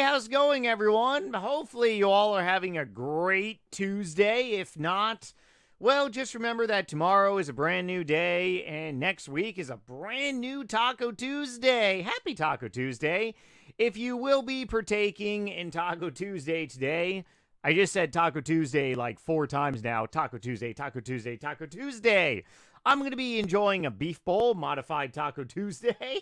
how's it going, everyone? Hopefully, you all are having a great Tuesday. If not, well, just remember that tomorrow is a brand new day, and next week is a brand new Taco Tuesday. Happy Taco Tuesday. If you will be partaking in Taco Tuesday today, I just said Taco Tuesday like 4 times now. Taco Tuesday, Taco Tuesday, Taco Tuesday. I'm going to be enjoying a beef bowl, modified Taco Tuesday.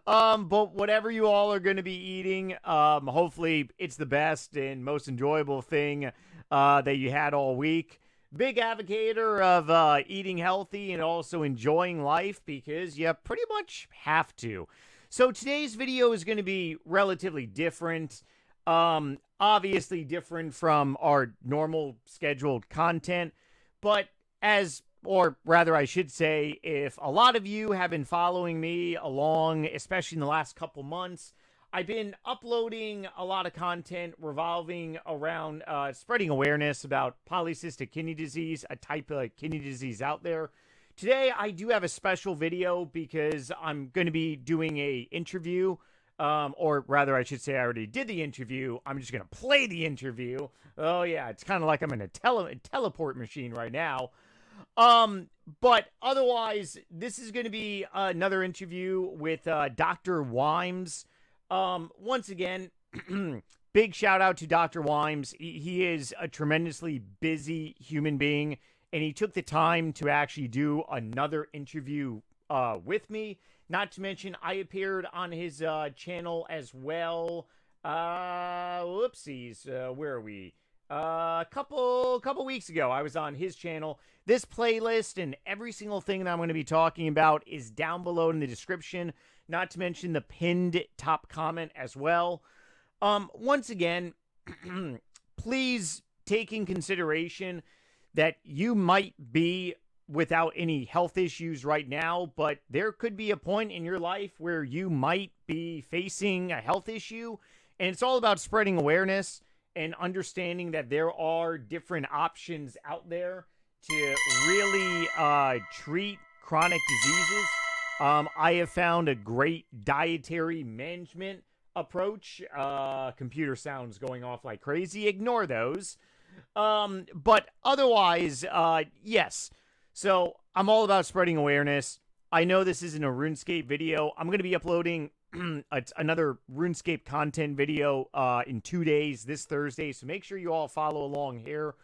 But whatever you all are going to be eating, hopefully it's the best and most enjoyable thing that you had all week. Big advocator of eating healthy and also enjoying life because you pretty much have to. So today's video is going to be relatively different. Obviously different from our normal scheduled content, but or rather I should say, if a lot of you have been following me along, especially in the last couple months, I've been uploading a lot of content revolving around spreading awareness about polycystic kidney disease, a type of kidney disease out there. Today, I do have a special video because I'm going to be doing a interview, or rather, I should say I already did the interview. I'm just going to play the interview. Oh, yeah, it's kind of like I'm in a teleport machine right now. But otherwise, this is going to be another interview with Dr. Wimes. Once again, big shout out to Dr. Wimes. He is a tremendously busy human being, and he took the time to actually do another interview with me. Not to mention, I appeared on his channel as well. Whoopsies. Where are we? A couple weeks ago, I was on his channel. This playlist and every single thing that I'm going to be talking about is down below in the description. Not to mention the pinned top comment as well. Once again, please take in consideration that you might be without any health issues right now, but there could be a point in your life where you might be facing a health issue, and it's all about spreading awareness and understanding that there are different options out there to really treat chronic diseases. I have found a great dietary management approach. Computer sounds going off like crazy. Ignore those. But otherwise, yes. So I'm all about spreading awareness. I know this isn't a RuneScape video. I'm going to be uploading another RuneScape content video in 2 days, this Thursday. So make sure you all follow along here.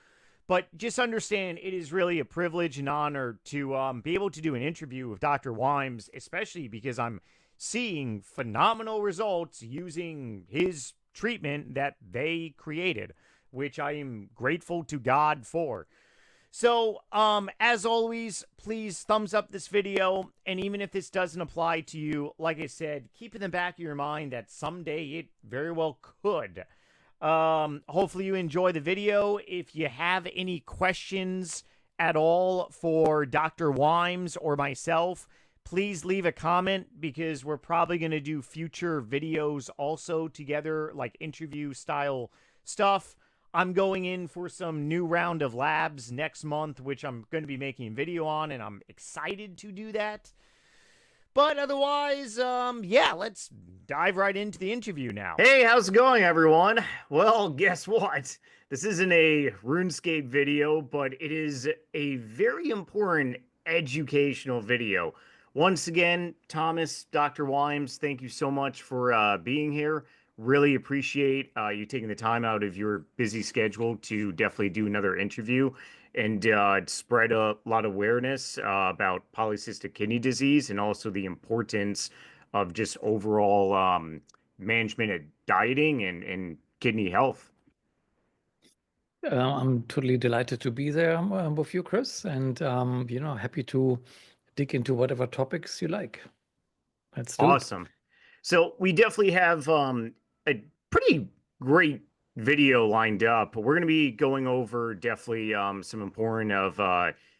But just understand it is really a privilege and honor to be able to do an interview with Dr. Wimes, especially because I'm seeing phenomenal results using his treatment that they created, which I am grateful to God for. So, as always, please thumbs up this video, and even if this doesn't apply to you, like I said, keep in the back of your mind that someday it very well could. Hopefully you enjoy the video. If you have any questions at all for Dr. Wimes or myself, please leave a comment because we're probably going to do future videos also together, like interview style stuff. I'm going in for some new round of labs next month, which I'm going to be making a video on, and I'm excited to do that. But otherwise, yeah, let's dive right into the interview now. Hey, how's it going, everyone? Well, guess what? This isn't a RuneScape video, but it is a very important educational video. Once again, Thomas, Dr. Wimes, thank you so much for being here. Really appreciate you taking the time out of your busy schedule to definitely do another interview and spread a lot of awareness about polycystic kidney disease and also the importance of just overall management of dieting and kidney health. I'm totally delighted to be there with you, Chris, and happy to dig into whatever topics you like. Let's do it. Awesome. So we definitely have a pretty great video lined up. We're going to be going over definitely some important of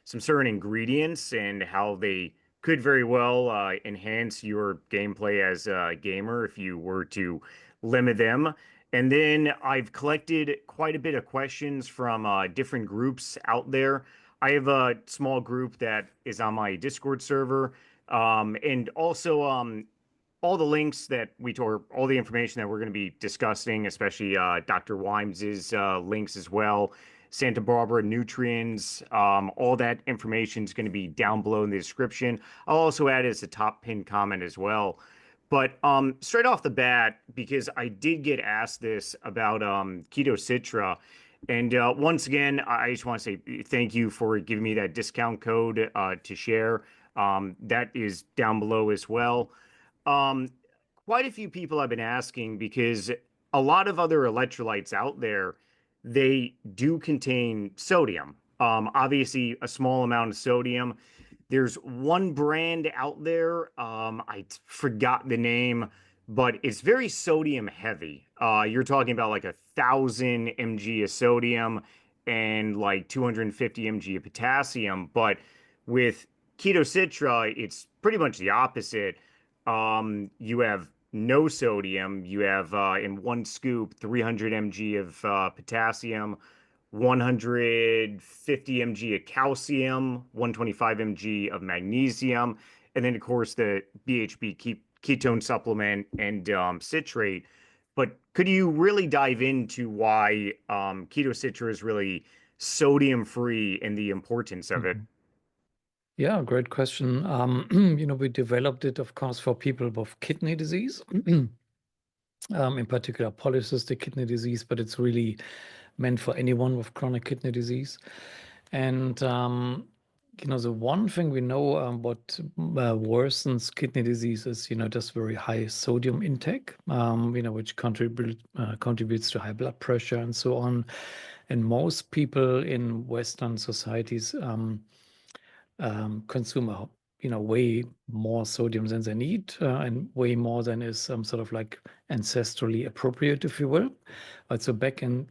some certain ingredients and how they could very well enhance your gameplay as a gamer if you were to limit them. And then I've collected quite a bit of questions from different groups out there. I have a small group that is on my Discord server, and also all the links that all the information that we're going to be discussing, especially Dr. Wimes's links as well, Santa Barbara nutrients, all that information is going to be down below in the description. I'll also add it as a top pinned comment as well. But straight off the bat, because I did get asked this about KetoCitra, and once again, I just want to say thank you for giving me that discount code to share. That is down below as well. Um, Quite a few people have been asking because a lot of other electrolytes out there, they do contain sodium. Obviously, a small amount of sodium. There's one brand out there, I forgot the name, but it's very sodium heavy. You're talking about like 1,000 mg of sodium and like 250 mg of potassium. But with KetoCitra, it's pretty much the opposite. You have no sodium. You have in one scoop 300 mg of potassium, 150 mg of calcium, 125 mg of magnesium, and then of course the BHB ketone supplement and citrate. But could you really dive into why KetoCitra is really sodium free and the importance of it? Mhm. Yeah, great question. We developed it, of course, for people with kidney disease, in particular polycystic kidney disease, but it's really meant for anyone with chronic kidney disease. And the one thing we know what worsens kidney disease is, just very high sodium intake, which contributes to high blood pressure and so on. And most people in Western societies consume way more sodium than they need, and way more than is sort of like ancestrally appropriate, if you will. But so back in,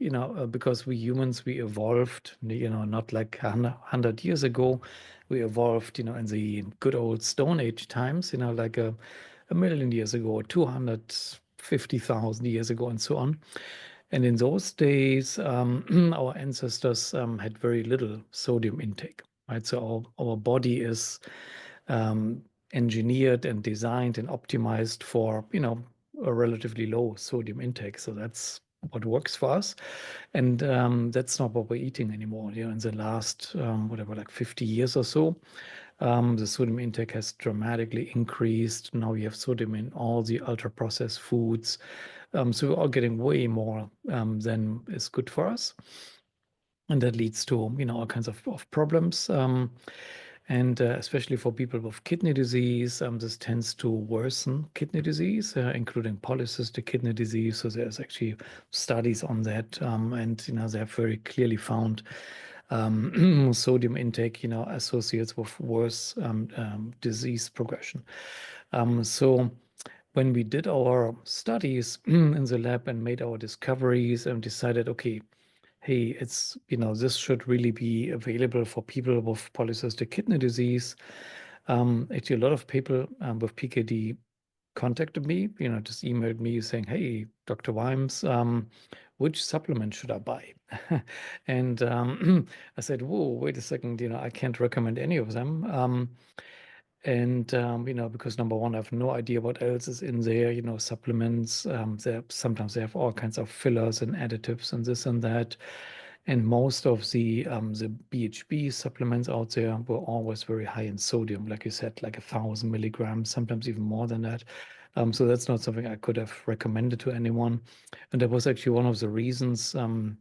because we humans, we evolved, not like 100 years ago, we evolved, in the good old Stone Age times, like a million years ago, 250,000 years ago, and so on. And in those days, our ancestors had very little sodium intake, right? So our body is engineered and designed and optimized for, a relatively low sodium intake. So that's what works for us. And that's not what we're eating anymore. In the last, whatever, like 50 years or so, the sodium intake has dramatically increased. Now we have sodium in all the ultra processed foods. So we're all getting way more than is good for us. And that leads to, all kinds of problems. And especially for people with kidney disease, this tends to worsen kidney disease, including polycystic kidney disease. So there's actually studies on that, and they have very clearly found sodium intake, associates with worse disease progression. So when we did our studies in the lab and made our discoveries and decided, okay, hey, it's, this should really be available for people with polycystic kidney disease. Actually, a lot of people with PKD contacted me, just emailed me saying, hey, Dr. Wimes, which supplement should I buy? And I said, whoa, wait a second, I can't recommend any of them. And because number one, I have no idea what else is in there, supplements. Sometimes they have all kinds of fillers and additives and this and that. And most of the BHB supplements out there were always very high in sodium, like you said, like 1,000 milligrams, sometimes even more than that. So that's not something I could have recommended to anyone. And that was actually one of the reasons to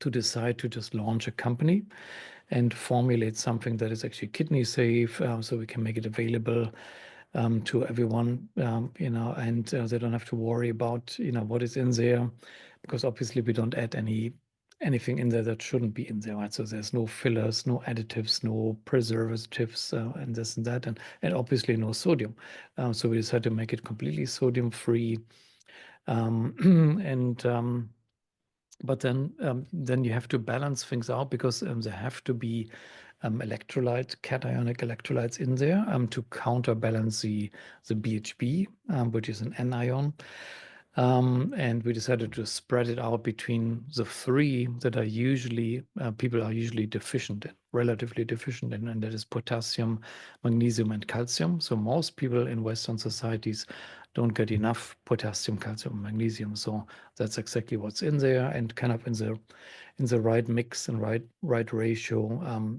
decide to just launch a company and formulate something that is actually kidney safe, so we can make it available to everyone, and they don't have to worry about, what is in there, because obviously we don't add anything in there that shouldn't be in there, right? So there's no fillers, no additives, no preservatives, and this and that, and obviously no sodium. So we decided to make it completely sodium free, and but then you have to balance things out, because there have to be cationic electrolytes in there to counterbalance the BHB, which is an anion. And we decided to spread it out between the three that are usually people are usually deficient in, relatively deficient in, and that is potassium, magnesium, and calcium. So most people in Western societies don't get enough potassium, calcium, magnesium. So that's exactly what's in there, and kind of in the right mix and right ratio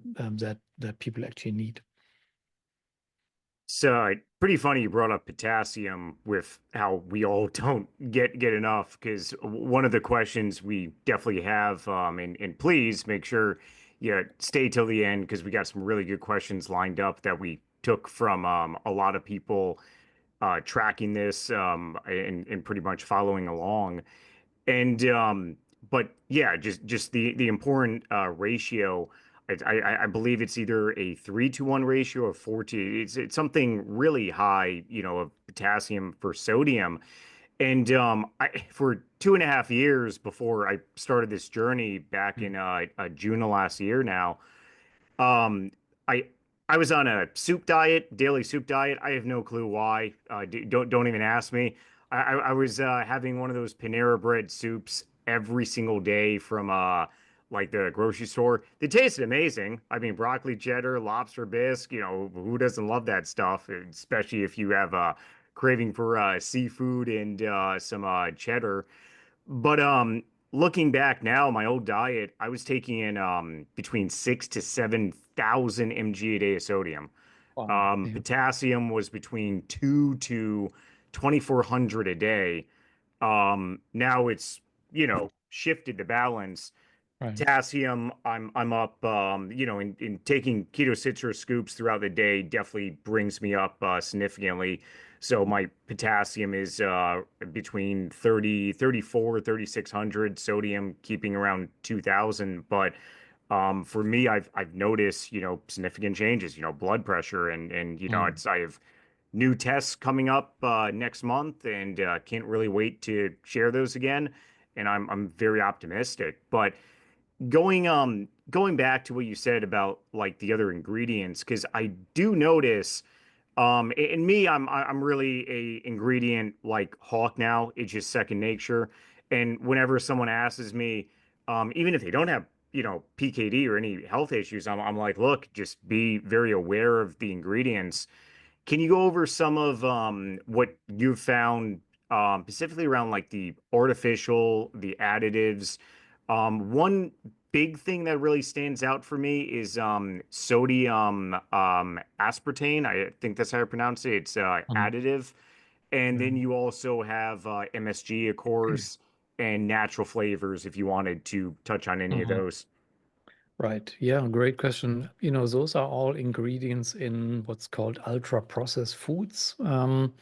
that people actually need. So pretty funny you brought up potassium with how we all don't get enough because one of the questions we definitely have, and please make sure you stay till the end because we got some really good questions lined up that we took from a lot of people tracking this and pretty much following along. And but yeah, just the important ratio. I believe it's either a 3-to-1 ratio or 4 to. It's something really high, of potassium for sodium. And for 2.5 years before I started this journey back in June of last year now, um, I I was on a soup diet, daily soup diet. I have no clue why. Don't even ask me. I was having one of those Panera bread soups every single day from like the grocery store. They tasted amazing. I mean, broccoli cheddar, lobster bisque. Who doesn't love that stuff? Especially if you have a craving for seafood and some cheddar. But looking back now, my old diet, I was taking in between 6 to 7,000 mg a day of sodium. Wow. Yeah. Potassium was between 2 to 2,400 a day. Now it's, shifted the balance. Right. Potassium, I'm up, in taking KetoCitra scoops throughout the day definitely brings me up significantly. So my potassium is between 3,600, sodium keeping around 2,000. But for me, I've noticed, significant changes, blood pressure and Mm. I have new tests coming up next month and can't really wait to share those again. And I'm very optimistic. But going back to what you said about like the other ingredients, because I do notice, in me, I'm really a ingredient like hawk now. It's just second nature. And whenever someone asks me, even if they don't have, PKD or any health issues, I'm like, look, just be very aware of the ingredients. Can you go over some of what you've found specifically around like the artificial, the additives? One big thing that really stands out for me is sodium aspartame. I think that's how I pronounce it. It's Mm. additive. And then Mm. you also have MSG, of course, and natural flavors if you wanted to touch on any of Mhm. those. Right. Yeah, great question. Those are all ingredients in what's called ultra-processed foods. And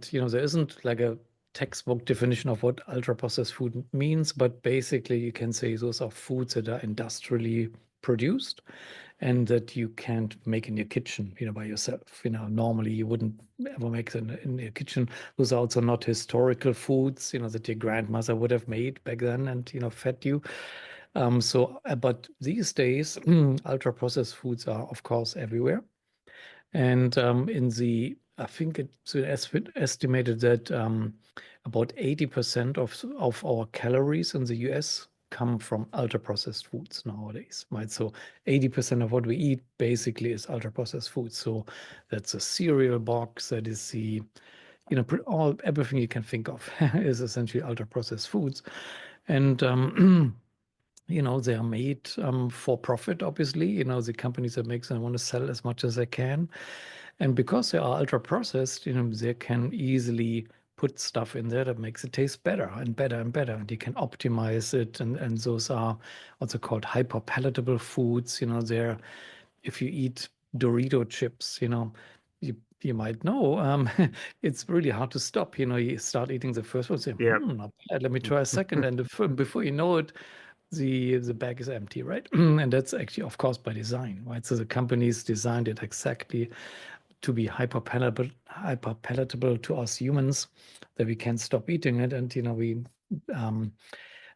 there isn't like a textbook definition of what ultra-processed food means, but basically you can say those are foods that are industrially produced and that you can't make in your kitchen, by yourself. Normally you wouldn't ever make them in your kitchen. Those are also not historical foods, that your grandmother would have made back then and, fed you. But these days, ultra processed foods are, of course, everywhere. And I think estimated that about 80% of our calories in the US come from ultra processed foods nowadays, right? So 80% of what we eat basically is ultra processed food. So that's a cereal box, that is everything you can think of is essentially ultra processed foods. And they are made for profit, obviously. The companies that make them want to sell as much as they can. And because they are ultra processed, they can easily put stuff in there that makes it taste better and better and better. And you can optimize it. And those are also called hyper palatable foods. If you eat Dorito chips, you might know it's really hard to stop. You start eating the first one, say, Yeah. not bad. Let me try a second. And before you know it, the bag is empty, right? And that's actually, of course, by design, right? So the companies designed it exactly to be hyper palatable to us humans, that we can't stop eating it. And um,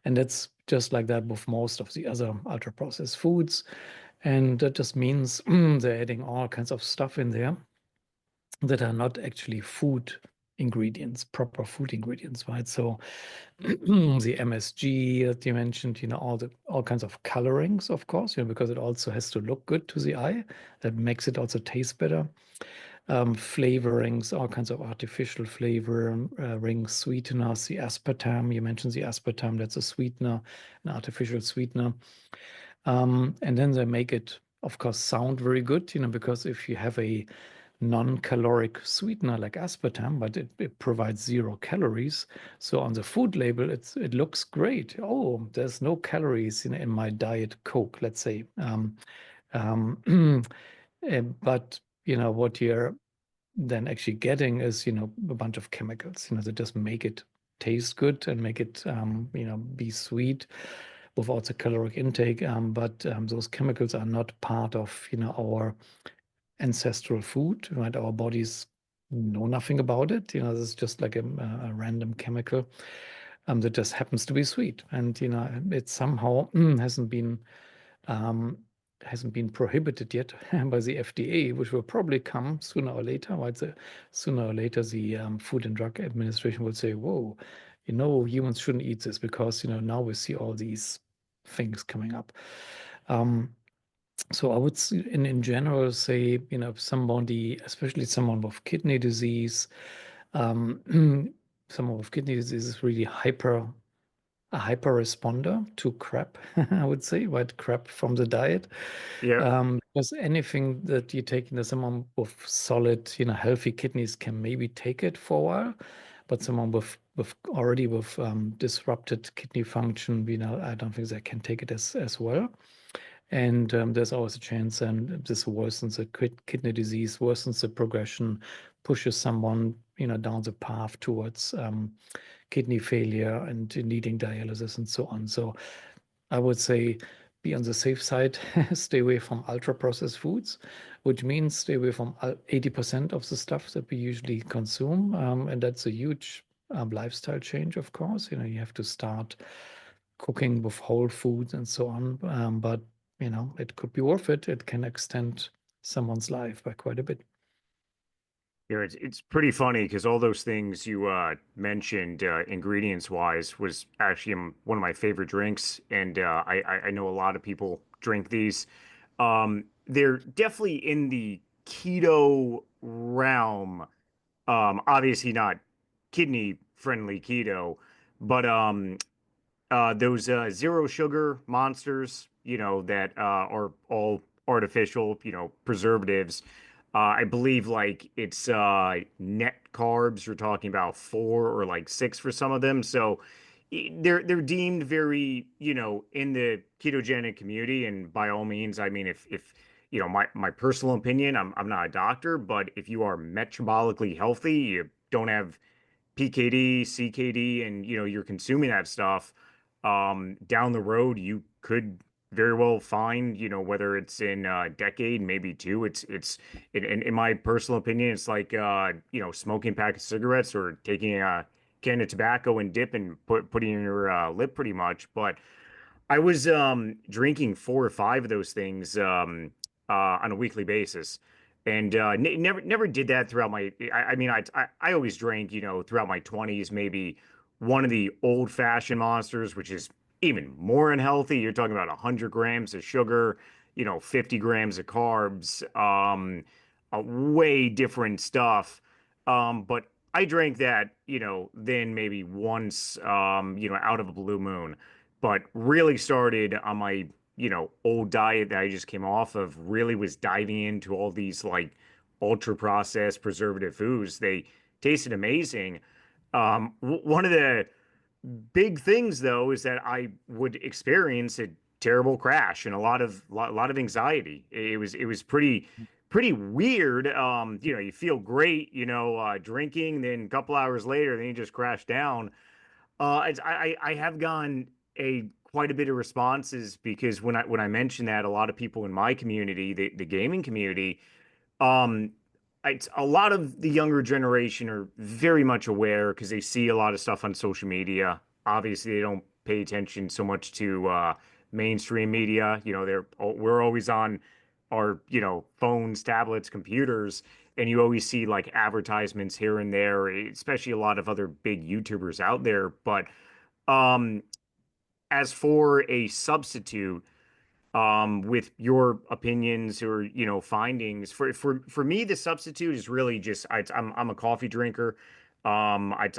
and that's just like that with most of the other ultra processed foods. And that just means they're adding all kinds of stuff in there that are not actually food ingredients, proper food ingredients, right? So the MSG that you mentioned, all kinds of colorings, of course, because it also has to look good to the eye. That makes it also taste better. flavorings, all kinds of artificial rings, sweeteners, the aspartame. You mentioned the aspartame, that's a sweetener, an artificial sweetener. And then they make it, of course, sound very good, because if you have a non-caloric sweetener like aspartame, but it provides 0 calories. So on the food label, it looks great. Oh, there's no calories in my diet Coke, let's say. Um, but what you're then actually getting is a bunch of chemicals that just make it taste good and make it be sweet without the caloric intake. But those chemicals are not part of our ancestral food, right? Our bodies know nothing about it. This is just like a random chemical that just happens to be sweet, and it somehow um, hasn't been prohibited yet by the FDA, which will probably come sooner or later. Right? Sooner or later, the Food and Drug Administration will say, "Whoa, humans shouldn't eat this because now we see all these things coming up." Um, so I would in general say, if somebody, especially someone with kidney disease, someone with kidney disease is really a hyper responder to crap, I would say, right? Crap from the diet. Yeah. Because anything that you take into someone with solid, healthy kidneys can maybe take it for a while, but someone with already with disrupted kidney function, I don't think they can take it as well. And there's always a chance, and this worsens the kidney disease, worsens the progression, pushes someone, down the path towards kidney failure and needing dialysis and so on. So I would say be on the safe side, stay away from ultra processed foods, which means stay away from 80% of the stuff that we usually consume. And that's a huge lifestyle change, of course. You have to start cooking with whole foods and so on. But it could be worth it. It can extend someone's life by quite a bit. Yeah, it's pretty funny because all those things you mentioned ingredients wise was actually one of my favorite drinks, and I know a lot of people drink these. They're definitely in the keto realm. Obviously not kidney friendly keto, but those zero sugar monsters, that are all artificial, preservatives. I believe like it's net carbs. You're talking about 4 or 6 for some of them. So they're deemed very, in the ketogenic community. And by all means, I mean if my personal opinion, I'm not a doctor, but if you are metabolically healthy, you don't have PKD, CKD, and you're consuming that stuff, down the road you could very well find, whether it's in a decade, maybe two, it's in my personal opinion, it's like smoking a pack of cigarettes or taking a can of tobacco and dip and putting in your lip pretty much. But I was drinking 4 or 5 of those things on a weekly basis, and never did that throughout my. I mean, I always drank, throughout my 20s, maybe one of the old fashioned monsters, which is even more unhealthy. You're talking about 100 grams of sugar, 50 grams of carbs, way different stuff. But I drank that, then maybe once, out of a blue moon, but really started on my, old diet that I just came off of, really was diving into all these like ultra processed preservative foods. They tasted amazing. One of the big things though is that I would experience a terrible crash and a lot of anxiety. It was pretty weird. You feel great, drinking, then a couple hours later, then you just crash down. I have gotten a quite a bit of responses because when I mention that, a lot of people in my community, the gaming community, um, it's a lot of the younger generation are very much aware because they see a lot of stuff on social media. Obviously, they don't pay attention so much to mainstream media. We're always on our phones, tablets, computers, and you always see like advertisements here and there, especially a lot of other big YouTubers out there. But um, as for a substitute, with your opinions or findings. For me, the substitute is really just I'm a coffee drinker. I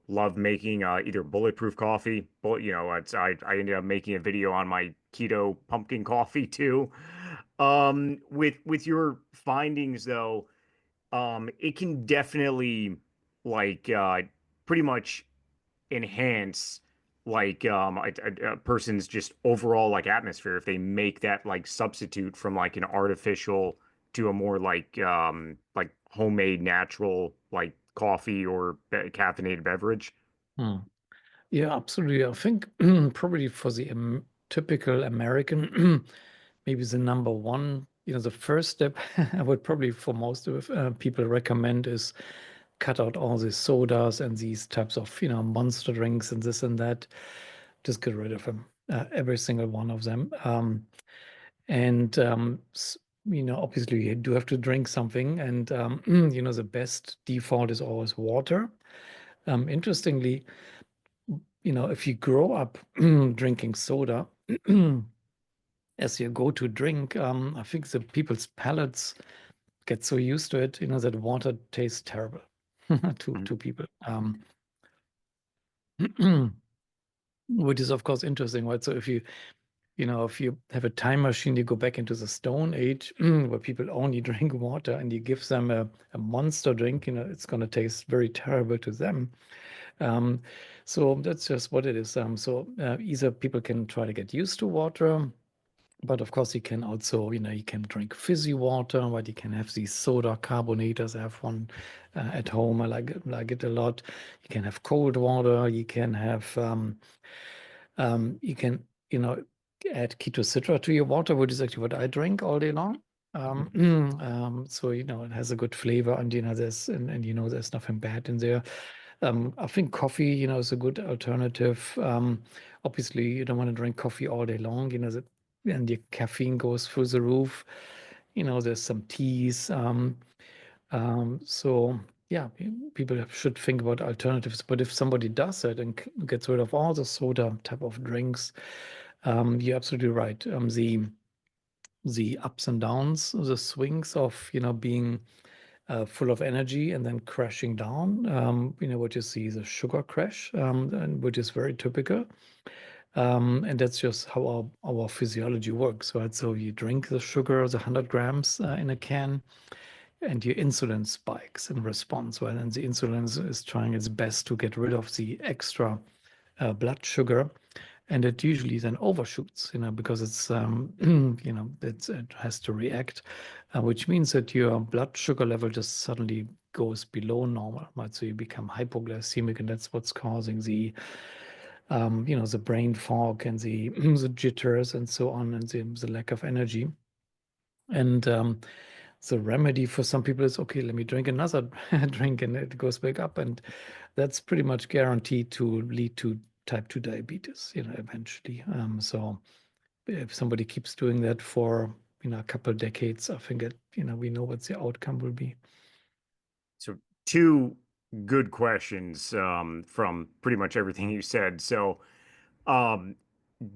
love making either bulletproof coffee, but I ended up making a video on my keto pumpkin coffee too. With your findings though, it can definitely like pretty much enhance like a person's just overall like atmosphere if they make that like substitute from like an artificial to a more like homemade natural like coffee or caffeinated beverage. Hmm. Yeah, absolutely. I think probably for the typical American, maybe the number one, the first step I would probably for most of people recommend is cut out all these sodas and these types of, monster drinks and this and that. Just get rid of them, every single one of them. And obviously you do have to drink something, and the best default is always water. Interestingly, if you grow up drinking soda as your go-to drink, I think the people's palates get so used to it, that water tastes terrible to Mhm. people. Which is of course interesting, right? So if you have a time machine, you go back into the Stone Age where people only drink water, and you give them a monster drink, it's going to taste very terrible to them. Um, so that's just what it is. So either people can try to get used to water, but of course you can also, you can drink fizzy water, but you can have these soda carbonators. I have one at home. I like it a lot. You can have cold water. You can have you can, add KetoCitra to your water, which is actually what I drink all day long. Mhm. So it has a good flavor, and there's nothing bad in there. I think coffee, is a good alternative. Obviously, you don't want to drink coffee all day long, and your caffeine goes through the roof. There's some teas. So yeah, people should think about alternatives. But if somebody does it and gets rid of all the soda type of drinks, you're absolutely right. The ups and downs, the swings of being full of energy and then crashing down, what you see is a sugar crash, and which is very typical. And that's just how our physiology works, right? So you drink the sugar, the 100 grams in a can, and your insulin spikes in response, right? And the insulin is trying its best to get rid of the extra blood sugar, and it usually then overshoots, because it's it has to react, which means that your blood sugar level just suddenly goes below normal, right? So you become hypoglycemic, and that's what's causing the brain fog and the the jitters and so on, and the lack of energy. And the remedy for some people is, okay, let me drink another drink, and it goes back up, and that's pretty much guaranteed to lead to type 2 diabetes, eventually. So if somebody keeps doing that for a couple of decades, I think we know what the outcome will be. So two good questions from pretty much everything you said. So um,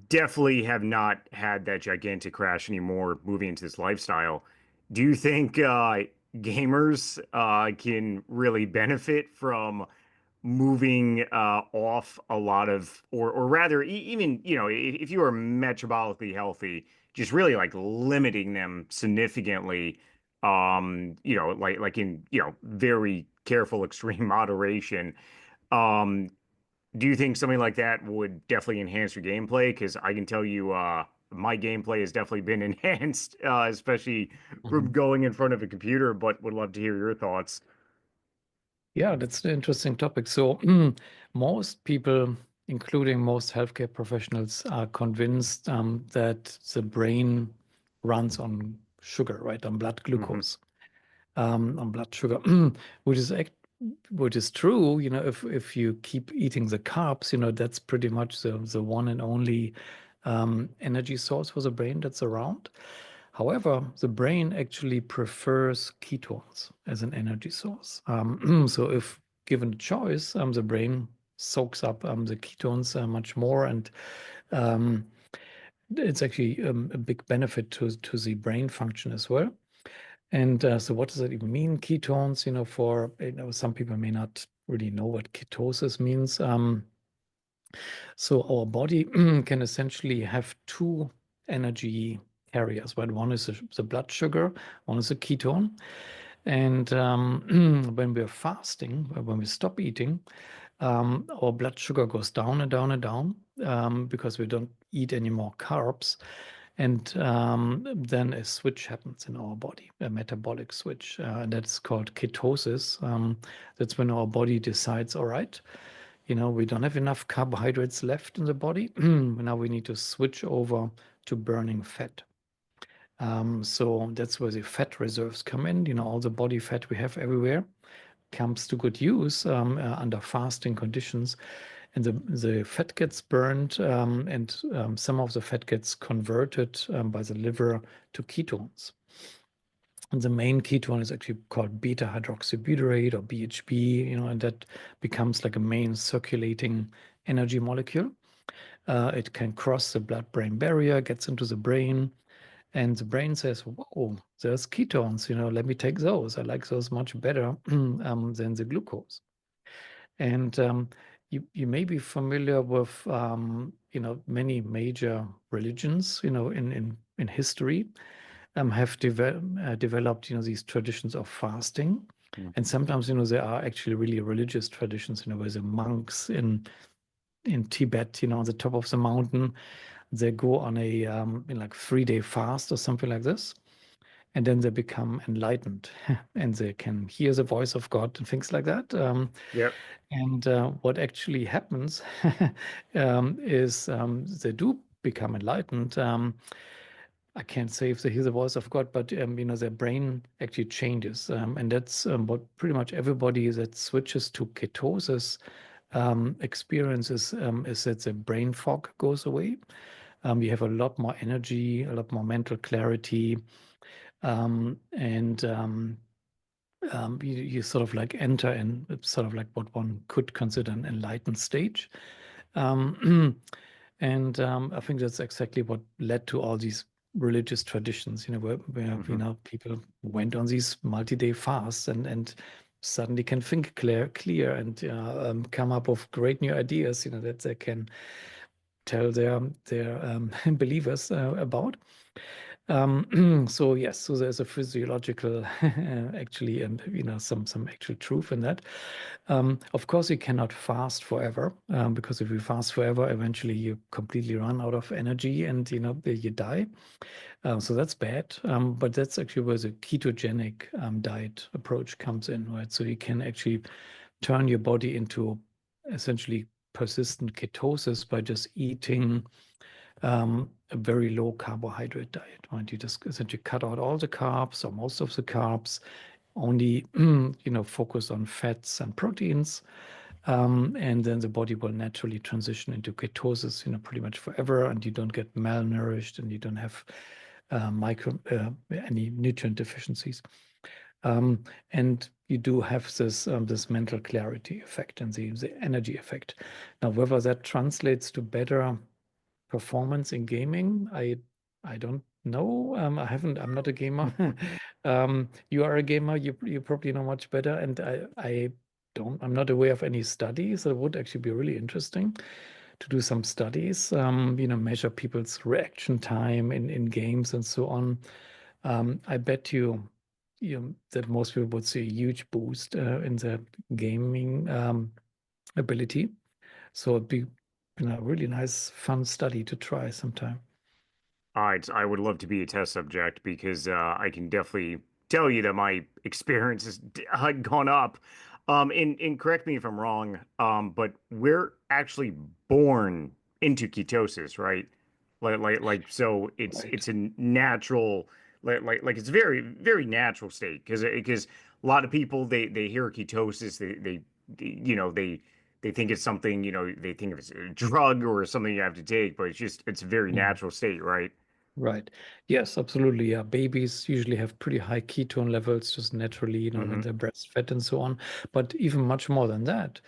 definitely have not had that gigantic crash anymore moving into this lifestyle. Do you think gamers can really benefit from moving off a lot of, or rather, even if you are metabolically healthy, just really like limiting them significantly, like in very careful, extreme moderation. Um, do you think something like that would definitely enhance your gameplay? Because I can tell you, my gameplay has definitely been enhanced, especially from Mhm. going in front of a computer, but would love to hear your thoughts. Yeah, that's an interesting topic. So, most people, including most healthcare professionals, are convinced that the brain runs on sugar, right, on blood Hmm. glucose, on blood sugar, which is which is true. If you keep eating the carbs, that's pretty much the one and only energy source for the brain that's around. However, the brain actually prefers ketones as an energy source. So if given a choice, the brain soaks up the ketones much more, and um, it's actually a big benefit to the brain function as well. And so what does that even mean? Ketones, for some people may not really know what ketosis means. So our body can essentially have two energy carriers, right? One is the blood sugar, one is a ketone. And when we're fasting, when we stop eating, our blood sugar goes down and down and down because we don't eat any more carbs. And then a switch happens in our body, a metabolic switch, and that's called ketosis. That's when our body decides, all right, we don't have enough carbohydrates left in the body. Now we need to switch over to burning fat. So that's where the fat reserves come in. All the body fat we have everywhere comes to good use under fasting conditions. And the fat gets burned, and some of the fat gets converted by the liver to ketones. And the main ketone is actually called beta hydroxybutyrate or BHB, and that becomes like a main circulating energy molecule. It can cross the blood-brain barrier, gets into the brain, and the brain says, whoa, there's ketones, let me take those. I like those much better than the glucose. And you may be familiar with many major religions in history have developed these traditions of fasting. And sometimes there are actually really religious traditions where the monks in Tibet on the top of the mountain, they go on a like 3-day fast or something like this, and then they become enlightened and they can hear the voice of God and things like that. Yep. And what actually happens is they do become enlightened. I can't say if they hear the voice of God, but their brain actually changes, and that's what pretty much everybody that switches to ketosis experiences is that the brain fog goes away. You have a lot more energy, a lot more mental clarity, and you sort of like enter in sort of like what one could consider an enlightened stage. And I think that's exactly what led to all these religious traditions, where people went on these multi-day fasts and suddenly can think clear and come up with great new ideas, that they can tell their believers about. So yes, so there's a physiological actually, and some actual truth in that. Of course, you cannot fast forever because if you fast forever, eventually you completely run out of energy and you die. So that's bad. But that's actually where the ketogenic diet approach comes in, right? So you can actually turn your body into essentially persistent ketosis by just eating a very low carbohydrate diet, right? You just essentially cut out all the carbs or most of the carbs, only focus on fats and proteins, and then the body will naturally transition into ketosis, pretty much forever, and you don't get malnourished and you don't have any nutrient deficiencies. And you do have this mental clarity effect and the energy effect. Now, whether that translates to better performance in gaming, I don't know. I'm not a gamer. You are a gamer. You probably know much better. And I'm not aware of any studies. It would actually be really interesting to do some studies, measure people's reaction time in games and so on. I bet that most people would see a huge boost in their gaming ability. So it'd be a really nice, fun study to try sometime. I would love to be a test subject because I can definitely tell you that my experience has gone up. And correct me if I'm wrong, but we're actually born into ketosis, right? So Right. it's a natural, like it's a very very natural state because a lot of people they hear ketosis they think it's something they think it's a drug or something you have to take, but it's a very Mm. natural state, right? Right. Yes, absolutely. Yeah. Babies usually have pretty high ketone levels just naturally, when Hmm. they're breastfed and so on. But even much more than that,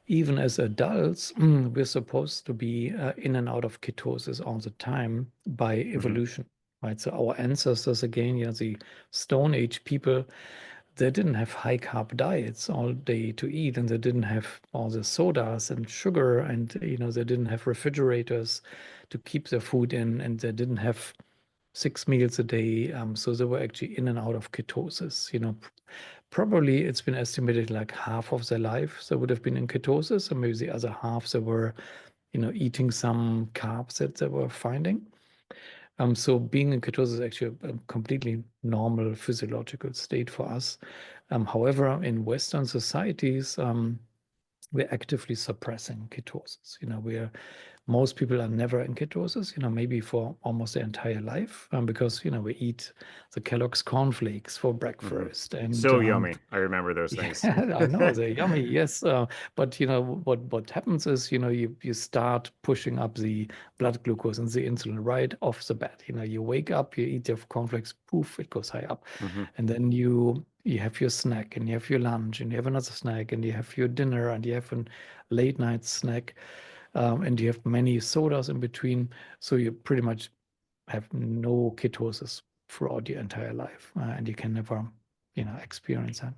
even as adults, we're supposed to be in and out of ketosis all the time by Hmm. evolution, right? So our ancestors, again, the Stone Age people, they didn't have high carb diets all day to eat, and they didn't have all the sodas and sugar, and they didn't have refrigerators to keep their food in, and they didn't have 6 meals a day. So they were actually in and out of ketosis. Probably it's been estimated like half of their life they would have been in ketosis, and maybe the other half they were, eating some carbs that they were finding. So being in ketosis is actually a completely normal physiological state for us. However, in Western societies, we're actively suppressing ketosis. Most people are never in ketosis, maybe for almost their entire life, because we eat the Kellogg's cornflakes for Hmm. breakfast, and So yummy. I remember those things. yeah, I know they're yummy, yes. But what happens is, you start pushing up the blood glucose and the insulin right off the bat. You wake up, you eat your cornflakes, poof, it goes high up. Hmm. And then you have your snack, and you have your lunch, and you have another snack, and you have your dinner, and you have a late night snack, and you have many sodas in between. So you pretty much have no ketosis throughout your entire life, and you can never, experience that.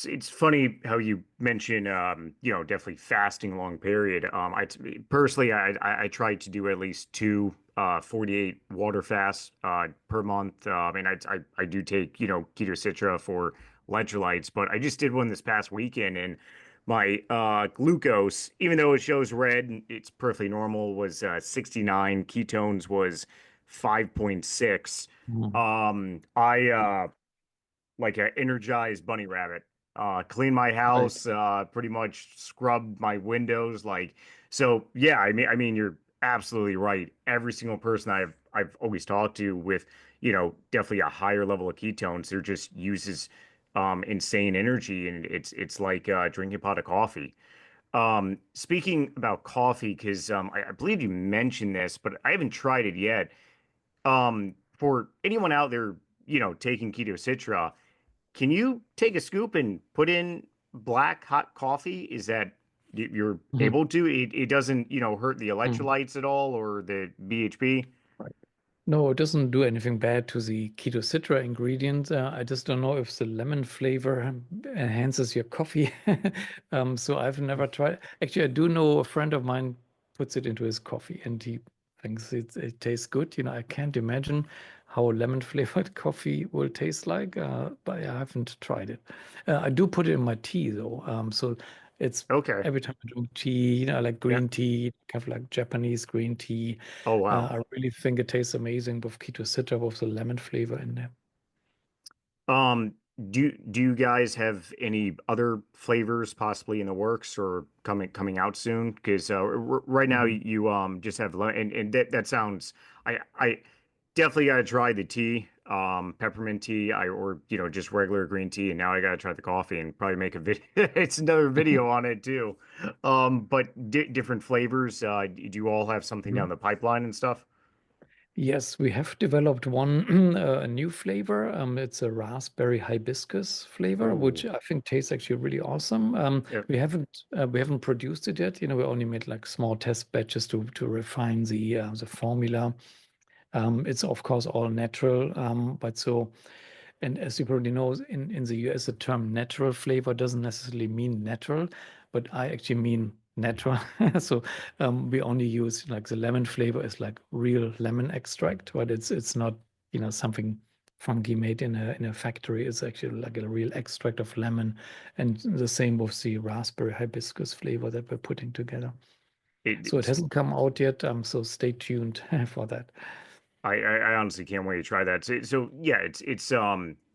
It's funny how you mention, definitely fasting long period. I personally, I try to do at least two 48 water fasts per month. And I do take, KetoCitra for electrolytes, but I just did one this past weekend, and my glucose, even though it shows red, and it's perfectly normal, was 69. Ketones was 5.6. Mhm. I like an energized bunny rabbit. Clean my Right. house, pretty much scrub my windows. Like, so yeah, I mean, you're absolutely right. Every single person I've always talked to with, definitely a higher level of ketones, they're just uses insane energy, and it's like drinking a pot of coffee. Speaking about coffee, because I believe you mentioned this, but I haven't tried it yet. For anyone out there, taking Keto Citra, can you take a scoop and put in black hot coffee? Is that you're Mhm. able to? It doesn't, hurt the Mhm. electrolytes at all or the BHB? Right. No, it doesn't do anything bad to the KetoCitra ingredient. I just don't know if the lemon flavor enhances your coffee. So I've never tried. Actually, I do know a friend of mine puts it into his coffee, and he thinks it tastes good. I can't imagine how lemon flavored coffee will taste like, but I haven't tried it. I do put it in my tea though. So it's Okay. every time I drink tea, I like Yeah. green tea, kind of like Japanese green tea. Oh wow. I really think it tastes amazing with KetoCitra with the lemon flavor in there. Um, do you guys have any other flavors possibly in the works or coming out soon? Because right now Mhm. you just have and that sounds I definitely gotta try the tea, peppermint tea, or just regular green tea, and now I gotta try the coffee and probably make a video. It's another video on it too. But di different flavors. Do you all have something Mhm. down the pipeline and stuff? Yes, we have developed one a new flavor. It's a raspberry hibiscus flavor, which Oh, I think tastes actually really awesome. yeah. We haven't produced it yet. We only made like small test batches to refine the formula. It's of course all natural, but so. And as you probably know, in the US, the term natural flavor doesn't necessarily mean natural, but I actually mean natural. So we only use like the lemon flavor is like real lemon extract, but it's not, something funky made in a factory. It's actually like a real extract of lemon. And the same with the raspberry hibiscus flavor that we're putting together. So it It's hasn't come out yet, so stay tuned for that. I honestly can't wait to try that. So yeah, it's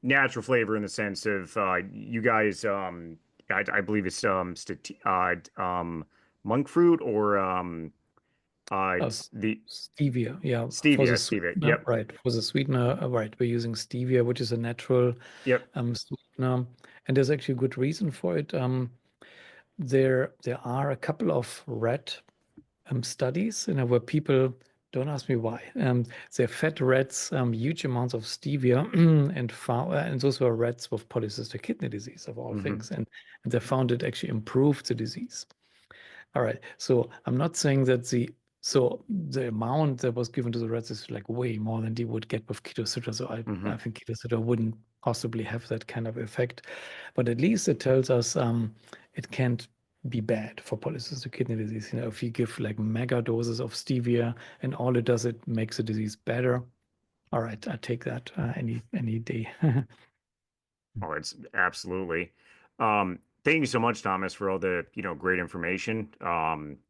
natural flavor in the sense of you guys I believe it's monk fruit or Uh, the Stevia, yeah, for the stevia. sweetener, Yep, right? For the sweetener, right? We're using stevia, which is a natural yep. sweetener, and there's actually a good reason for it. There are a couple of rat studies, where people Don't ask me why. They fed rats huge amounts of stevia and found, and those were rats with polycystic kidney disease of all Hmm. things, and they found it actually improved the disease. All right. So I'm not saying that the amount that was given to the rats is like way more than you would get with KetoCitra. So I Hmm. think KetoCitra wouldn't possibly have that kind of effect. But at least it tells us it can't be bad for polycystic kidney disease. If you give like mega doses of stevia and all it does, it makes the disease better. All right, I take that any day. Oh, it's absolutely. Thank you so much, Thomas, for all the, great information.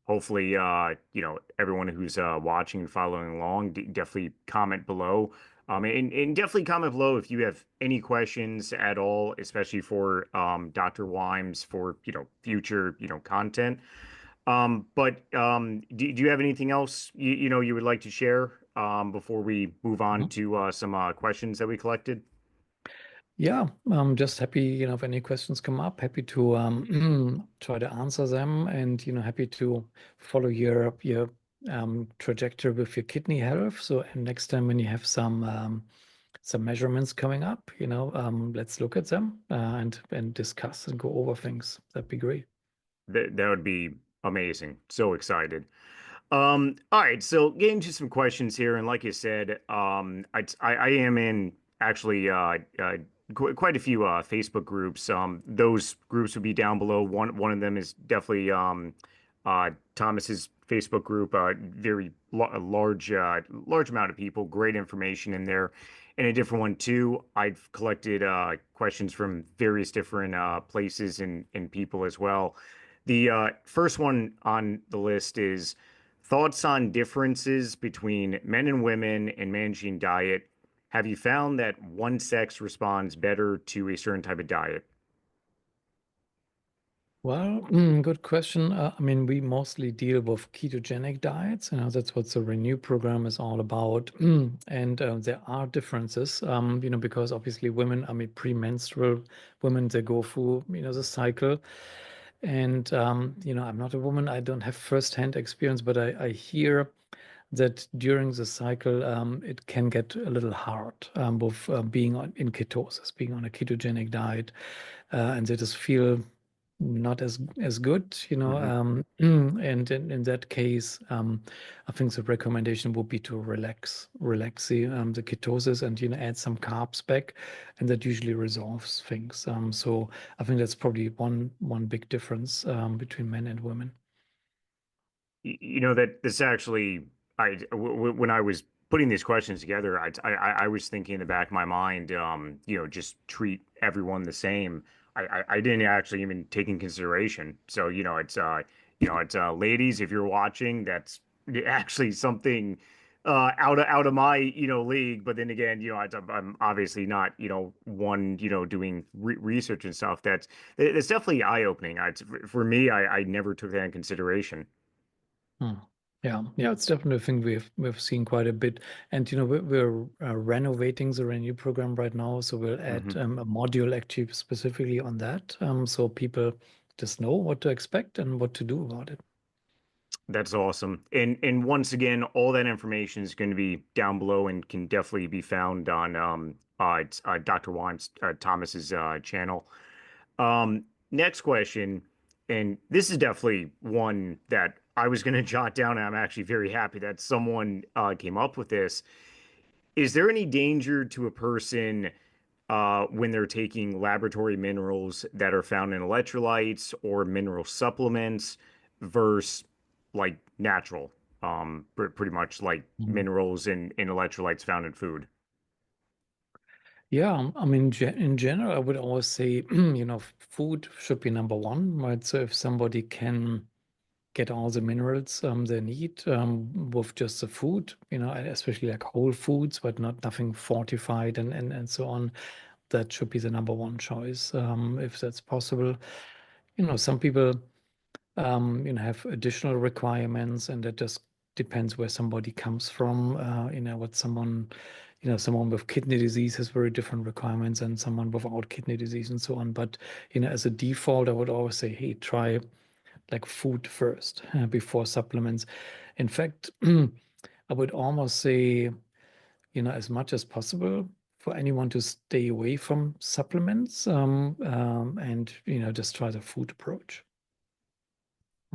Hopefully, everyone who's watching and following along, definitely comment below. And definitely comment below if you have any questions at all, especially for Dr. Wimes for, future, content. But do you have anything else you would like to share before we move on to some questions that we collected? Yeah, I'm just happy, if any questions come up, happy to try to answer them and, happy to follow your trajectory with your kidney health. So and next time when you have some measurements coming up, let's look at them and discuss and go over things. That'd be great. That would be amazing. So excited. All right, so getting to some questions here, and like you said, I am in actually quite a few Facebook groups. Those groups would be down below. One of them is definitely Thomas's Facebook group. Very large amount of people. Great information in there. And a different one too. I've collected questions from various different places and people as well. The first one on the list is thoughts on differences between men and women in managing diet. Have you found that one sex responds better to a certain type of diet? Well, good question. I mean, we mostly deal with ketogenic diets. That's what the Renew program is all about. And there are differences, because obviously women, I mean, premenstrual women, they go through, the cycle. And, I'm not a woman. I don't have firsthand experience, but I hear that during the cycle, it can get a little hard, with being in ketosis, being on a ketogenic diet, and they just feel not as good, Hmm. and in that case, I think the recommendation would be to relax the ketosis and add some carbs back, and that usually resolves things. So I think that's probably one big difference between men and women. That this actually, when I was putting these questions together, I was thinking in the back of my mind, just treat everyone the same. I didn't actually even take in consideration. So, it's ladies, if you're watching, that's actually something out of my league. But then again, I'm obviously not one doing research and stuff. That's definitely eye opening. For me, I never took that in consideration. Hmm. Yeah, it's definitely a thing we've seen quite a bit, and we're renovating the Renew program right now, so we'll add Hmm. a module actually specifically on that, so people just know what to expect and what to do about it. That's awesome. And once again, all that information is going to be down below and can definitely be found on Dr. Wimes Thomas's channel. Next question, and this is definitely one that I was going to jot down, and I'm actually very happy that someone came up with this. Is there any danger to a person when they're taking laboratory minerals that are found in electrolytes or mineral supplements versus like natural, pretty much like Mhm. minerals and electrolytes found in food? Yeah, I mean, in general, I would always say, food should be number one, right? So if somebody can get all the minerals they need with just the food, and especially like whole foods, but not nothing fortified and so on. That should be the number one choice, if that's possible. Some people have additional requirements, and that just depends where somebody comes from. What someone with kidney disease has very different requirements than someone without kidney disease and so on. But as a default, I would always say, hey, try like food first before supplements. In fact, I would almost say, as much as possible for anyone to stay away from supplements, and, just try the food approach.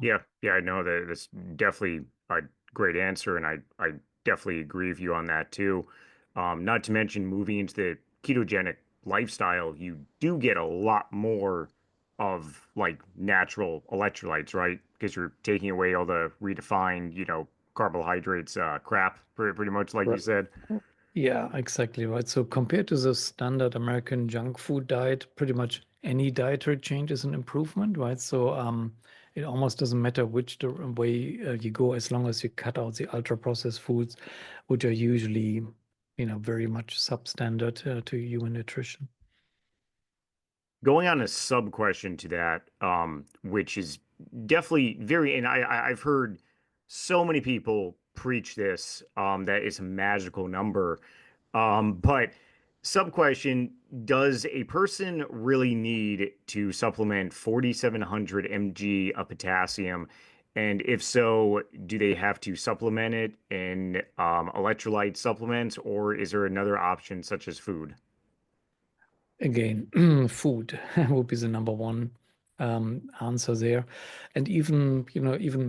Yeah, I know that that's definitely a great answer, and I definitely agree with you on that too. Not to mention moving into the ketogenic lifestyle, you do get a lot more of like natural electrolytes, right? Because you're taking away all the redefined, carbohydrates, crap, pretty much like you Right. said. Yeah, exactly right. So compared to the standard American junk food diet, pretty much any dietary change is an improvement, right? So it almost doesn't matter which way you go, as long as you cut out the ultra processed foods, which are usually, very much substandard to human nutrition. Going on a sub question to that, which is definitely very, and I've heard so many people preach this, that it's a magical number. But sub question, does a person really need to supplement 4,700 mg of potassium? And if so, do they have to supplement it in electrolyte supplements, or is there another option such as food? Again, food would be the number one answer there. And even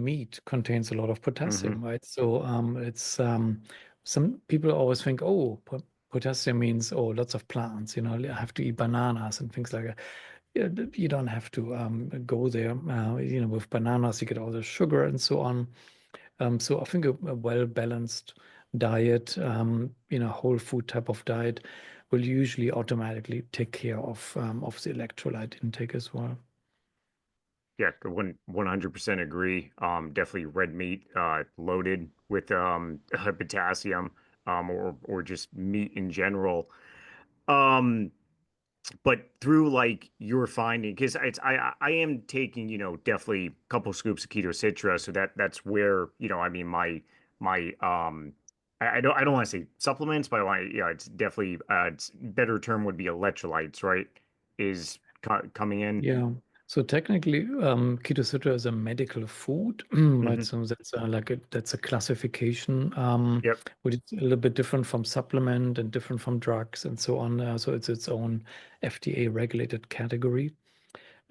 meat contains a lot of Hmm. potassium, right? So it's some people always think, oh, potassium means, oh, lots of plants, I have to eat bananas and things like that. Yeah, you don't have to go there. With bananas, you get all the sugar and so on. So I think a well-balanced diet, whole food type of diet will usually automatically take care of the electrolyte intake as well. Yeah, 100% agree. Definitely red meat, loaded with potassium, or just meat in general. Um, but through like your finding, because I am taking, definitely a couple scoops of KetoCitra, so that's where, I mean I don't want to say supplements, but yeah, it's definitely it's better term would be electrolytes, right? Is coming in. Yeah. So technically, KetoCitra is a medical food, right? Hmm. So that's a classification, Yep. which is a little bit different from supplement and different from drugs and so on. So it's its own FDA regulated category.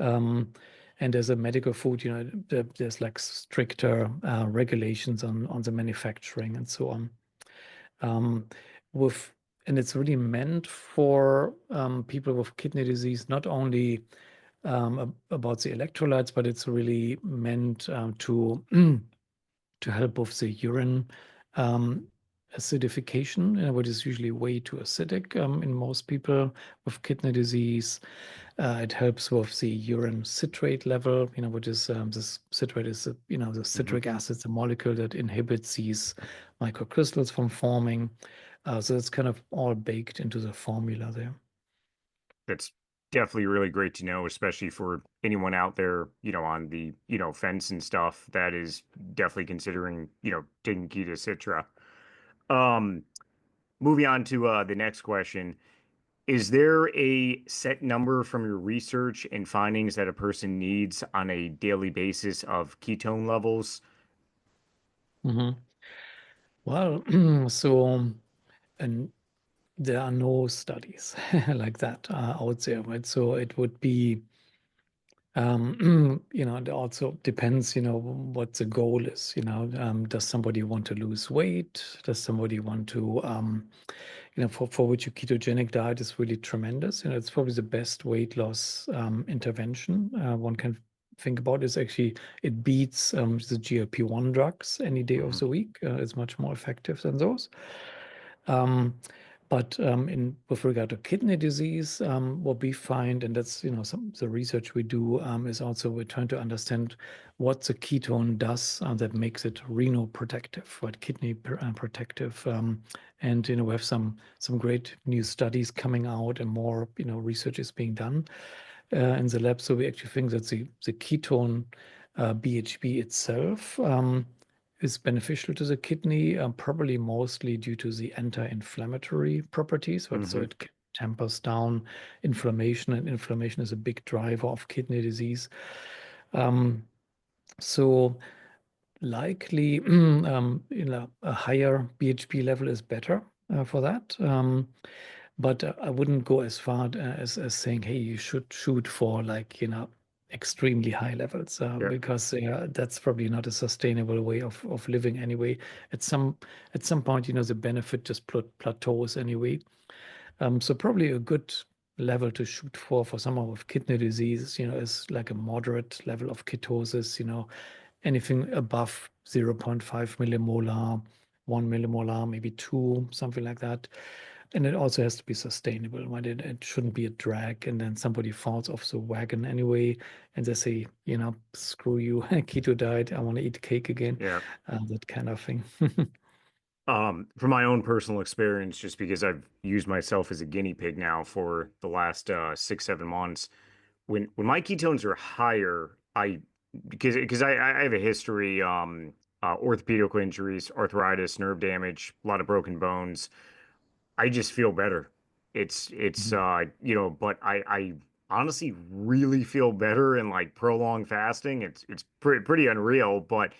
Um, and as a medical food, there's like stricter regulations on the manufacturing and so on. Um, with and it's really meant for people with kidney disease, not only about the electrolytes, but it's really meant to to help with the urine um, acidification, which is usually way too acidic in most people with kidney disease. It helps with the urine citrate level, which is this citrate is, the Hmm. citric acid, the molecule that inhibits these microcrystals from forming. So it's kind of all baked into the formula there. That's definitely really great to know, especially for anyone out there, on the, fence and stuff that is definitely considering, taking Kita Citra. Um, Moving on to the next question. Is there a set number from your research and findings that a person needs on a daily basis of ketone levels? Mhm. Well, so and there are no studies like that out there, right? So it would be, it also depends, what the goal is. Does somebody want to lose weight? Does somebody want to, for which a ketogenic diet is really tremendous. It's probably the best weight loss intervention one can think about. Is actually it beats the GLP-1 drugs any day of Hmm. the week. It's much more effective than those. Um, but in with regard to kidney disease, what we find, and that's some the research we do, is also we're trying to understand what the ketone does that makes it renal protective, what kidney protective, and we have some great new studies coming out, and more research is being done in the lab. So we actually think that the ketone BHB itself is beneficial to the kidney, probably mostly due to the anti-inflammatory properties. So Hmm. it tempers down inflammation, and inflammation is a big driver of kidney disease. Um, so likely, a higher BHP level is better for that. But I wouldn't go as far as saying, hey, you should shoot for like, extremely high levels, Yeah. because that's probably not a sustainable way of living anyway. At some at some point, the benefit just plateaus anyway. So probably a good level to shoot for someone with kidney disease, is like a moderate level of ketosis, anything above 0.5 millimolar, 1 millimolar, maybe 2, something like that. And it also has to be sustainable, right? It shouldn't be a drag, and then somebody falls off the wagon anyway, and they say, screw you, keto diet, I want to eat cake again, Yeah. that kind of thing. From my own personal experience, just because I've used myself as a guinea pig now for the last 6, 7 months, when my ketones are higher, I have a history, orthopedic injuries, arthritis, nerve damage, a lot of broken bones. I just feel better. It's Mhm. but I honestly really feel better in like prolonged fasting. It's pretty unreal, but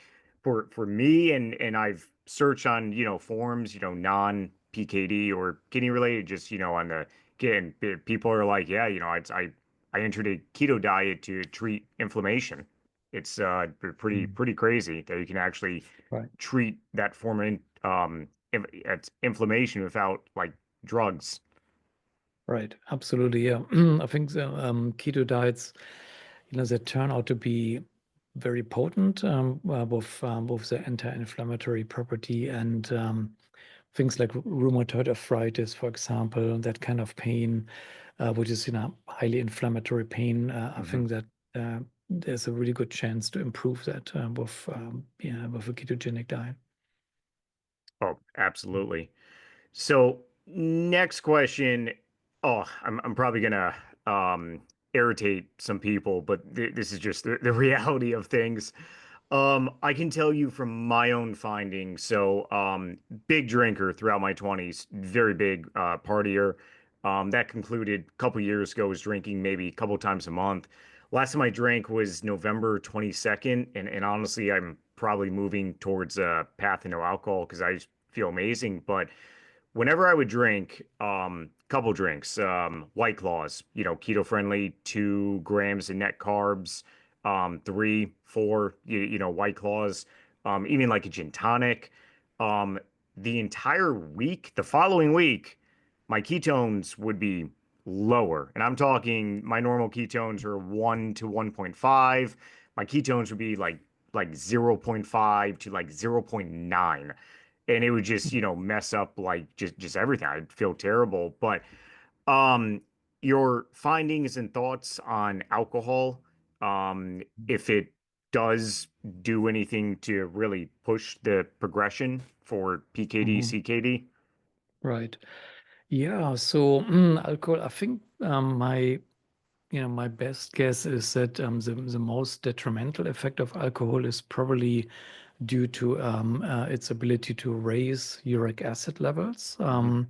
for me and I've searched on, forums, non PKD or kidney related, just, on the again, people are like, yeah, I entered a keto diet to treat inflammation. It's Mm. pretty crazy that you can actually Right. treat that form of it's inflammation without like drugs. Right. Absolutely. Yeah. I think the keto diets, they turn out to be very potent, with the anti-inflammatory property, and things like rheumatoid arthritis, for example, that kind of pain, which is, highly inflammatory pain. I Hmm. think that there's a really good chance to improve that with a ketogenic diet. Oh, absolutely. So next question. Oh, I'm probably gonna um irritate some people, but this is just the reality of things. I can tell you from my own findings. So, big drinker throughout my 20s, very big partier. That concluded a couple years ago, was drinking maybe a couple times a month. Last time I drank was November 22nd, and honestly, I'm probably moving towards a path to no alcohol because I just feel amazing. But whenever I would drink, couple drinks, White Claws, keto friendly, 2 grams of net carbs, 3, 4, White Claws, even like a gin tonic. Um, the entire week, the following week, my ketones would be lower. And I'm talking my normal ketones are 1 to 1.5. My ketones would be like zero point 0.5 to like zero point 0.9, and it would just, mess up like just everything. I'd feel terrible. But um your findings and thoughts on alcohol, if it does do anything to really push the progression for PKD, Mhm. CKD? Right. Yeah. So alcohol, I think my best guess is that the most detrimental effect of alcohol is probably due to its ability to raise uric acid levels. Hmm.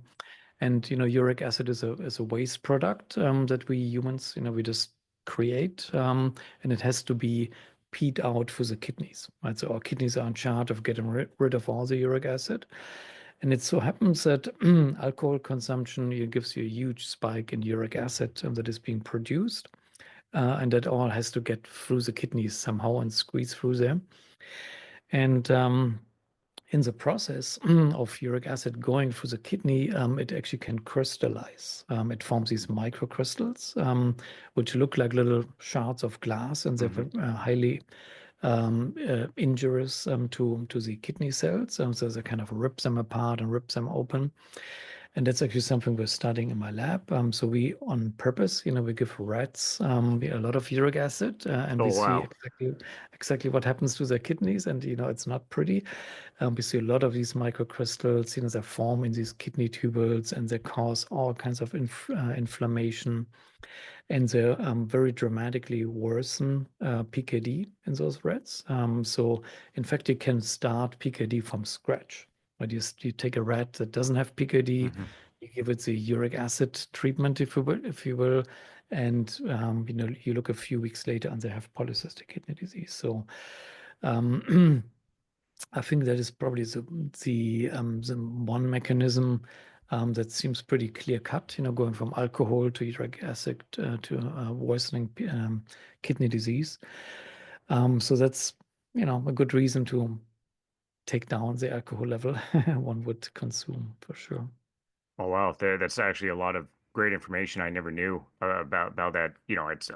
And uric acid is a waste product that we humans, we just create, and it has to be peed out through the kidneys, right? So our kidneys are in charge of getting rid of all the uric acid. And it so happens that alcohol consumption gives you a huge spike in uric acid that is being produced, and that all has to get through the kidneys somehow and squeeze through there. And in the process of uric acid going through the kidney, it actually can crystallize. It forms these microcrystals, which look like little shards of glass, and they're Hmm. highly injurious to the kidney cells. So they kind of rip them apart and rip them open. And that's actually something we're studying in my lab. So we, on purpose, we give rats a lot of uric acid, and we Oh, see wow. exactly what happens to their kidneys. And it's not pretty. We see a lot of these microcrystals, they form in these kidney tubules, and they cause all kinds of inflammation, and they very dramatically worsen PKD in those rats. So, in fact, you can start PKD from scratch. But you take a rat that doesn't have PKD, Hmm. you give it the uric acid treatment, if you will, and you look a few weeks later, and they have polycystic kidney disease. So, I think that is probably the one mechanism that seems pretty clear cut, going from alcohol to uric acid to worsening kidney disease. So that's, a good reason to take down the alcohol level one would consume for sure. Oh wow, that's actually a lot of great information I never knew about that. It's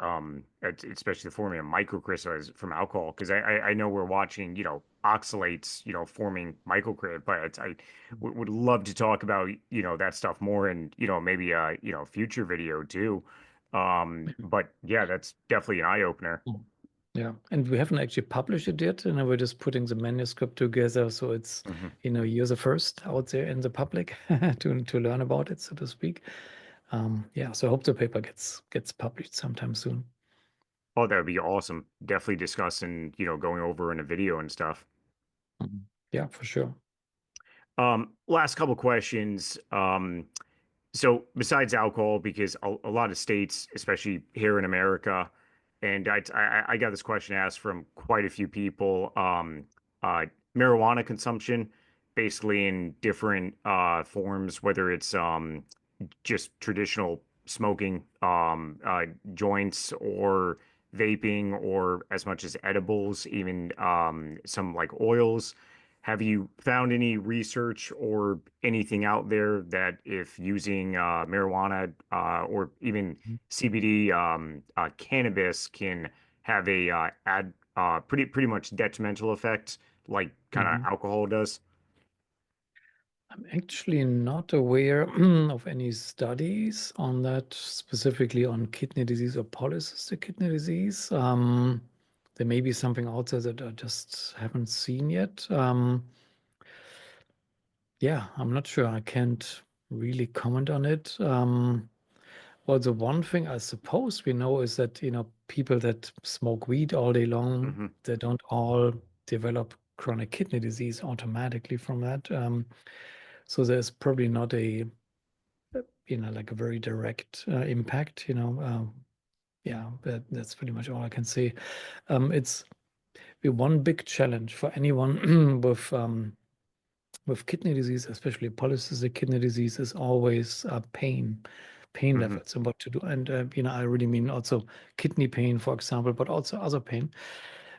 especially the forming of microcrystallites from alcohol because I know we're watching oxalates forming microcrystal, but would love to talk about that stuff more and maybe future video too. But yeah, that's definitely an eye opener. Mm. Yeah, and we haven't actually published it yet, and we're just putting the manuscript together, so it's, Hmm. you're the first out there in the public to learn about it, so to speak. Yeah, so I hope the paper gets published sometime soon. Oh, that would be awesome. Definitely discussing going over in a video and stuff. Mhm. Yeah, for sure. Last couple questions. So besides alcohol, because a lot of states, especially here in America, and I got this question asked from quite a few people, uh, marijuana consumption, basically in different forms, whether it's just traditional smoking joints or vaping or as much as edibles, even some like oils. Have you found any research or anything out there that if using marijuana or even CBD cannabis can have a pretty much detrimental effect like kind of Mhm. alcohol does? I'm actually not aware of any studies on that, specifically on kidney disease or polycystic kidney disease. There may be something out there that I just haven't seen yet. Yeah, I'm not sure. I can't really comment on it. Well, the one thing I suppose we know is that, people that smoke weed all day long, Hmm. they don't all develop chronic kidney disease automatically from that. So there's probably not like a very direct impact, yeah, that's pretty much all I can say. It's the one big challenge for anyone with kidney disease, especially polycystic kidney disease, is always pain Hmm. levels and what to do. And I really mean also kidney pain, for example, but also other pain,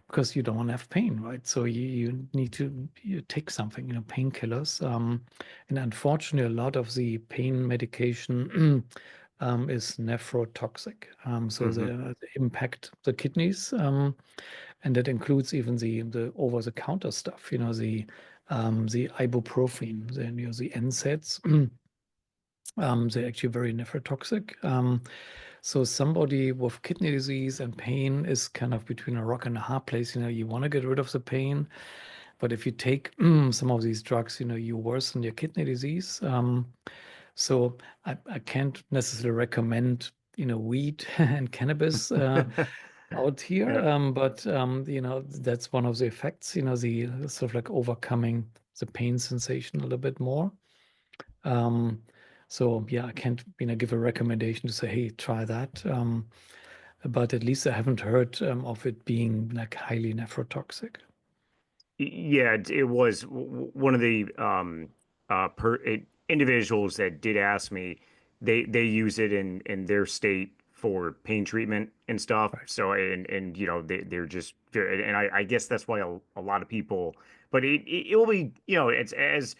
because you don't want to have pain, right? So you need to take something, painkillers. And unfortunately, a lot of the pain medication is nephrotoxic. So Hmm. they impact the kidneys. And that includes even the over-the-counter stuff, the ibuprofen, then the NSAIDs. They're actually very nephrotoxic. So somebody with kidney disease and pain is kind of between a rock and a hard place. You want to get rid of the pain, but if you take some of these drugs, you worsen your kidney disease. So I can't necessarily recommend, weed and cannabis out here. Yeah. But that's one of the effects, the sort of like overcoming the pain sensation a little bit more. Um, so yeah, I can't, give a recommendation to say, hey, try that. But at least I haven't heard of it being like highly nephrotoxic. Yeah, it was one of the individuals that did ask me. They use it in their state for pain treatment and stuff. Right. So and they're just and I guess that's why a lot of people. But it will be it's as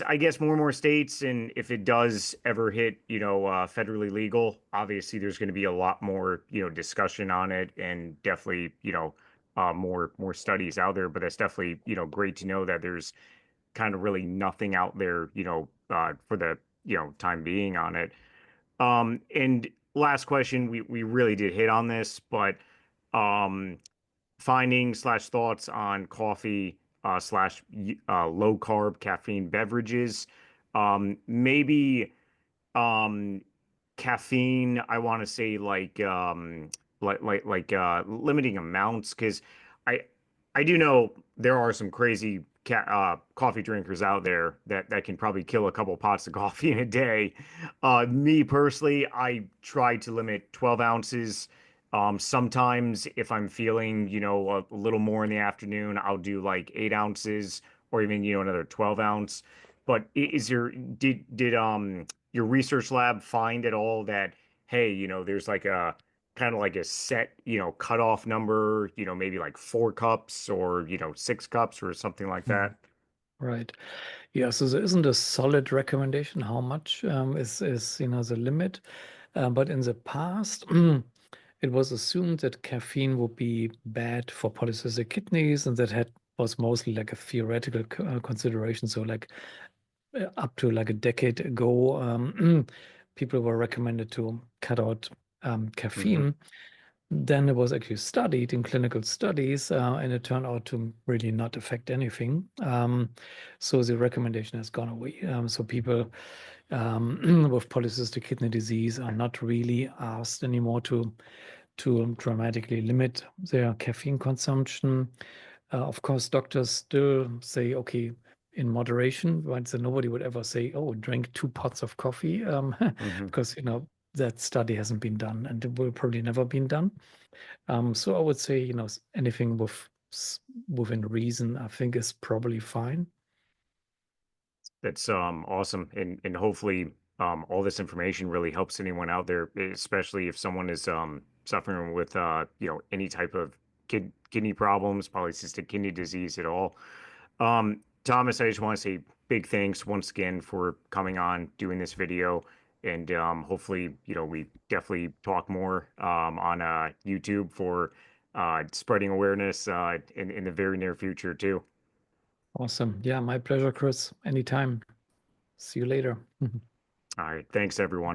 I guess more and more states and if it does ever hit federally legal, obviously there's going to be a lot more discussion on it and definitely more studies out there, but that's definitely great to know that there's kind of really nothing out there for the time being on it. And last question, we really did hit on this, but um, findings slash thoughts on coffee slash low carb caffeine beverages. Maybe um caffeine, I want to say limiting amounts because I I do know there are some crazy coffee drinkers out there that can probably kill a couple pots of coffee in a day. Me personally, I try to limit 12 ounces Sometimes if I'm feeling, a little more in the afternoon, I'll do like 8 ounces or even, another 12 ounce. But is your did your research lab find at all that, hey, there's like a kind of like a set, cutoff number, maybe like 4 cups or, 6 cups or something like Mm, that? right. Yeah, so there isn't a solid recommendation how much is the limit. But in the past, it was assumed that caffeine would be bad for polycystic kidneys, and that had was mostly like a theoretical consideration. So like up to like a decade ago, people were recommended to cut out Hmm. caffeine. Then it was actually studied in clinical studies, and it turned out to really not affect anything. So the recommendation has gone away. So people with polycystic kidney disease are not really asked anymore to dramatically limit their caffeine consumption. Of course, doctors still say, okay, in moderation, right? So nobody would ever say, oh, drink 2 pots of coffee, Hmm. because that study hasn't been done and it will probably never been done. So I would say, anything within reason, I think is probably fine. That's awesome, and hopefully all this information really helps anyone out there, especially if someone is suffering with any type of kidney problems, polycystic kidney disease at all. Thomas, I just want to say big thanks once again for coming on, doing this video, and hopefully we definitely talk more on YouTube for spreading awareness in the very near future too. Awesome. Yeah, my pleasure, Chris. Anytime. See you later. All right, thanks everyone.